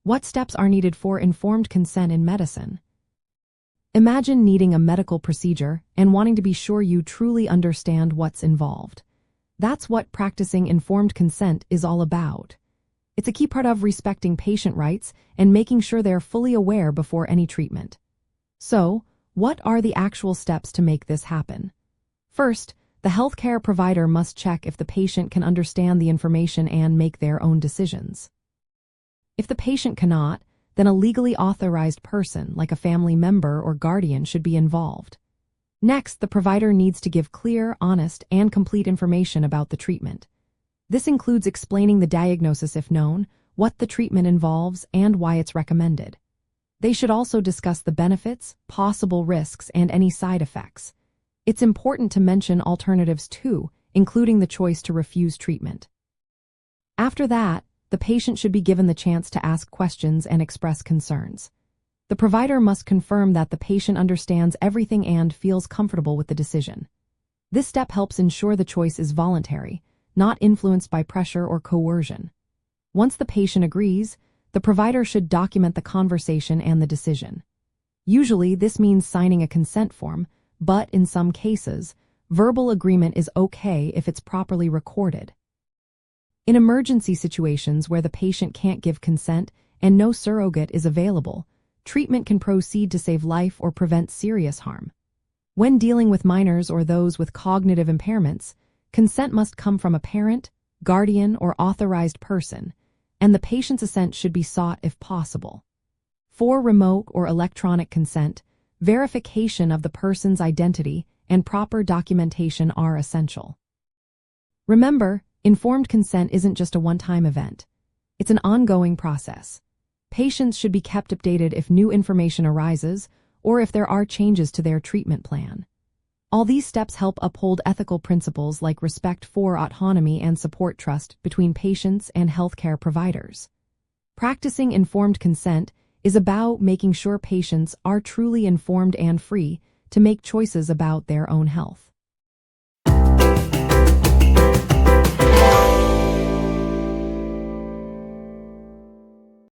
What steps are needed for informed consent in medicine? Imagine needing a medical procedure and wanting to be sure you truly understand what's involved. That's what practicing informed consent is all about. It's a key part of respecting patient rights and making sure they're fully aware before any treatment. So, what are the actual steps to make this happen? First, the healthcare provider must check if the patient can understand the information and make their own decisions. If the patient cannot, then a legally authorized person, like a family member or guardian, should be involved. Next, the provider needs to give clear, honest, and complete information about the treatment. This includes explaining the diagnosis if known, what the treatment involves, and why it's recommended. They should also discuss the benefits, possible risks, and any side effects. It's important to mention alternatives too, including the choice to refuse treatment. After that, the patient should be given the chance to ask questions and express concerns. The provider must confirm that the patient understands everything and feels comfortable with the decision. This step helps ensure the choice is voluntary, not influenced by pressure or coercion. Once the patient agrees, the provider should document the conversation and the decision. Usually, this means signing a consent form, but in some cases, verbal agreement is okay if it's properly recorded. In emergency situations where the patient can't give consent and no surrogate is available, treatment can proceed to save life or prevent serious harm. When dealing with minors or those with cognitive impairments, consent must come from a parent, guardian, or authorized person, and the patient's assent should be sought if possible. For remote or electronic consent, verification of the person's identity and proper documentation are essential. Remember, informed consent isn't just a one-time event. It's an ongoing process. Patients should be kept updated if new information arises or if there are changes to their treatment plan. All these steps help uphold ethical principles like respect for autonomy and support trust between patients and healthcare providers. Practicing informed consent is about making sure patients are truly informed and free to make choices about their own health.